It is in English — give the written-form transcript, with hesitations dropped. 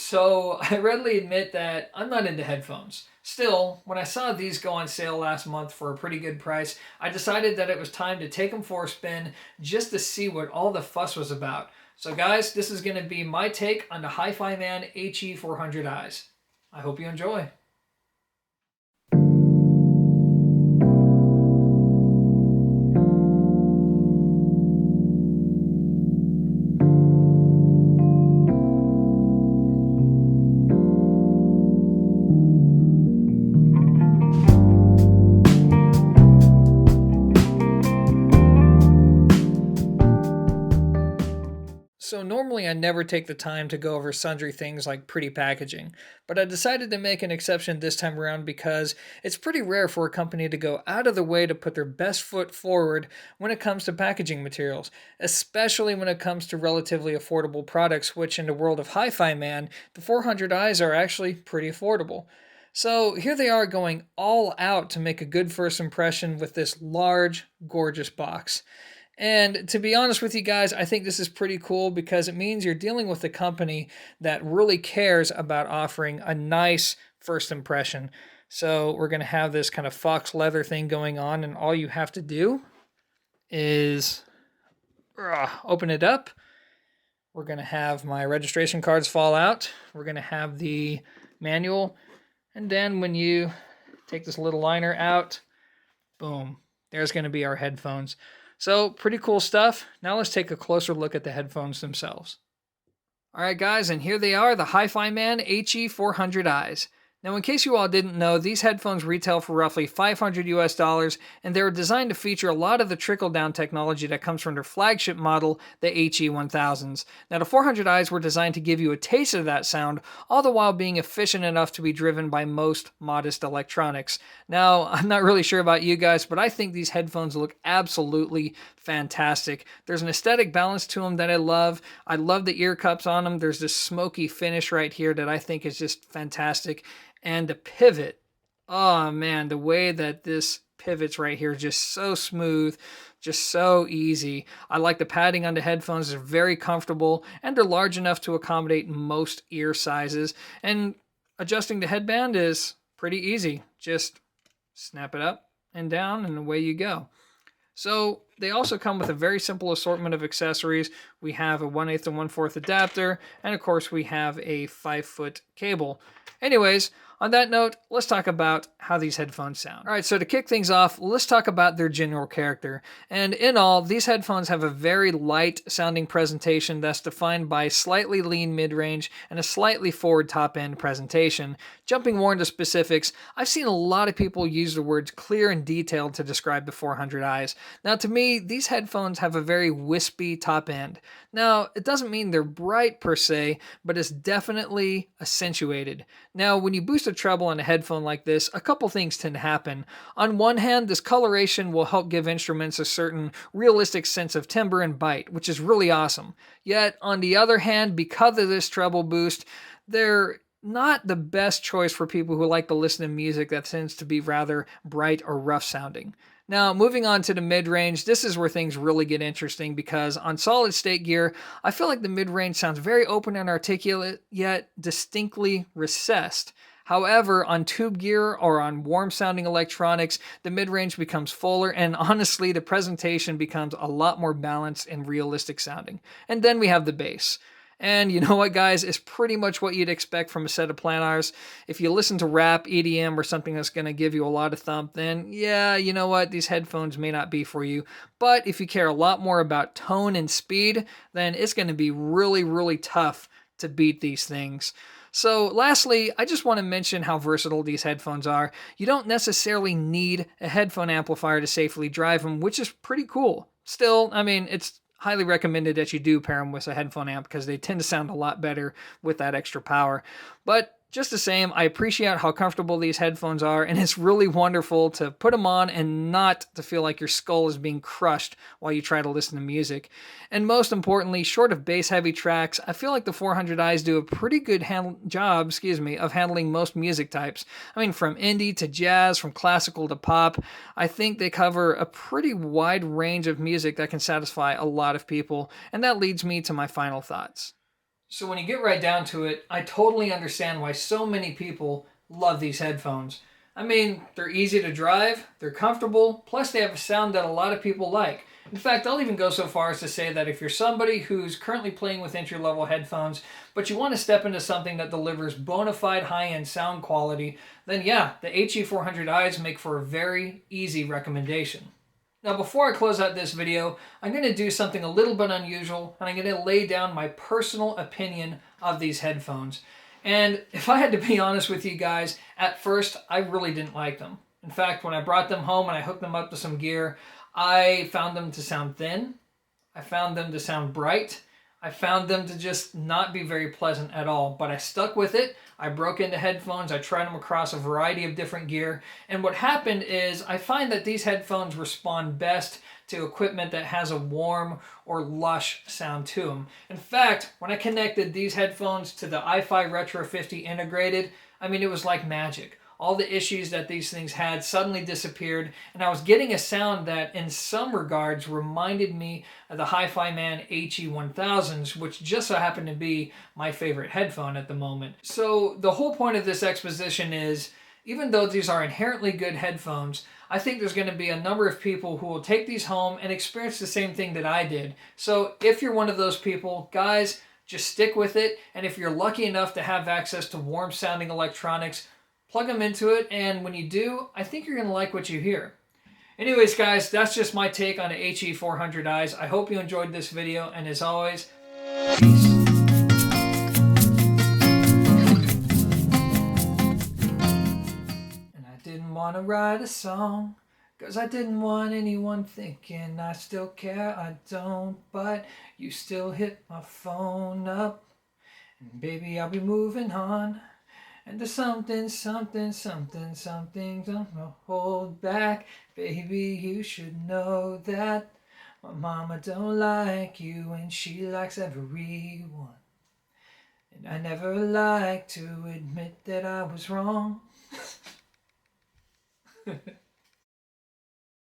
So I readily admit that I'm not into headphones. Still, when I saw these go on sale last month for a pretty good price, I decided that it was time to take them for a spin just to see what all the fuss was about. So guys, this is going to be my take on the Hi-Fi Man HE400i's. I hope you enjoy. So normally I never take the time to go over sundry things like pretty packaging, but I decided to make an exception this time around because it's pretty rare for a company to go out of the way to put their best foot forward when it comes to packaging materials, especially when it comes to relatively affordable products, which in the world of Hi-Fi Man, the 400i's are actually pretty affordable. So here they are going all out to make a good first impression with this large, gorgeous box. And to be honest with you guys, I think this is pretty cool because it means you're dealing with a company that really cares about offering a nice first impression. So we're going to have this kind of fox leather thing going on, and all you have to do is open it up. We're going to have my registration cards fall out. We're going to have the manual. And then when you take this little liner out, boom, there's going to be our headphones. So pretty cool stuff. Now let's take a closer look at the headphones themselves. Alright guys, and here they are, the Hi-Fi Man HE400i's. Now in case you all didn't know, these headphones retail for roughly $500 and they were designed to feature a lot of the trickle-down technology that comes from their flagship model, the HE1000s. Now the 400i's were designed to give you a taste of that sound, all the while being efficient enough to be driven by most modest electronics. Now, I'm not really sure about you guys, but I think these headphones look absolutely fantastic. There's an aesthetic balance to them that I love. I love the ear cups on them. There's this smoky finish right here that I think is just fantastic. And the pivot, oh man, the way that this pivots right here is just so smooth, just so easy. I like the padding on the headphones. They're very comfortable and they're large enough to accommodate most ear sizes. And adjusting the headband is pretty easy. Just snap it up and down and away you go. So they also come with a very simple assortment of accessories. We have a 1/8 and 1/4 adapter, and of course we have a 5-foot cable. Anyways, on that note, let's talk about how these headphones sound. All right, so to kick things off, let's talk about their general character. And in all, these headphones have a very light sounding presentation that's defined by slightly lean mid-range and a slightly forward top-end presentation. Jumping more into specifics, I've seen a lot of people use the words clear and detailed to describe the 400i's. Now to me, these headphones have a very wispy top end. Now, it doesn't mean they're bright per se, but it's definitely accentuated. Now, when you boost a treble on a headphone like this, a couple things tend to happen. On one hand, this coloration will help give instruments a certain realistic sense of timbre and bite, which is really awesome. Yet, on the other hand, because of this treble boost, they're not the best choice for people who like to listen to music that tends to be rather bright or rough sounding. Now, moving on to the mid-range, this is where things really get interesting because on solid-state gear, I feel like the mid-range sounds very open and articulate, yet distinctly recessed. However, on tube gear or on warm-sounding electronics, the mid-range becomes fuller, and honestly, the presentation becomes a lot more balanced and realistic sounding. And then we have the bass. And you know what, guys? It's pretty much what you'd expect from a set of planars. If you listen to rap, EDM, or something that's going to give you a lot of thump, then yeah, you know what? These headphones may not be for you. But if you care a lot more about tone and speed, then it's going to be really, really tough to beat these things. So lastly, I just want to mention how versatile these headphones are. You don't necessarily need a headphone amplifier to safely drive them, which is pretty cool. Still, I mean, it's highly recommended that you do pair them with a headphone amp because they tend to sound a lot better with that extra power. But just the same, I appreciate how comfortable these headphones are, and it's really wonderful to put them on and not to feel like your skull is being crushed while you try to listen to music. And most importantly, short of bass-heavy tracks, I feel like the 400i's do a pretty good job, of handling most music types. I mean, from indie to jazz, from classical to pop, I think they cover a pretty wide range of music that can satisfy a lot of people, and that leads me to my final thoughts. So when you get right down to it, I totally understand why so many people love these headphones. I mean, they're easy to drive, they're comfortable, plus they have a sound that a lot of people like. In fact, I'll even go so far as to say that if you're somebody who's currently playing with entry-level headphones, but you want to step into something that delivers bona fide high-end sound quality, then yeah, the HE400i's make for a very easy recommendation. Now, before I close out this video, I'm going to do something a little bit unusual, and I'm going to lay down my personal opinion of these headphones. And if I had to be honest with you guys, at first, I really didn't like them. In fact, when I brought them home and I hooked them up to some gear, I found them to sound thin, I found them to sound bright, I found them to just not be very pleasant at all, but I stuck with it. I broke into headphones, I tried them across a variety of different gear, and what happened is I find that these headphones respond best to equipment that has a warm or lush sound to them. In fact, when I connected these headphones to the Hi-Fi Retro 50 integrated, I mean, it was like magic. All the issues that these things had suddenly disappeared, and I was getting a sound that in some regards reminded me of the Hi-Fi Man HE1000s, which just so happened to be my favorite headphone at the moment. So the whole point of this exposition is, even though these are inherently good headphones, I think there's going to be a number of people who will take these home and experience the same thing that I did. So if you're one of those people, guys, just stick with it, and if you're lucky enough to have access to warm sounding electronics, plug them into it, and when you do, I think you're going to like what you hear. Anyways, guys, that's just my take on the HE400i's. I hope you enjoyed this video, and as always, peace. And I didn't want to write a song, 'cause I didn't want anyone thinking I still care. I don't, but you still hit my phone up. And baby, I'll be moving on. And there's something don't hold back. Baby, you should know that my mama don't like you and she likes everyone. And I never like to admit that I was wrong.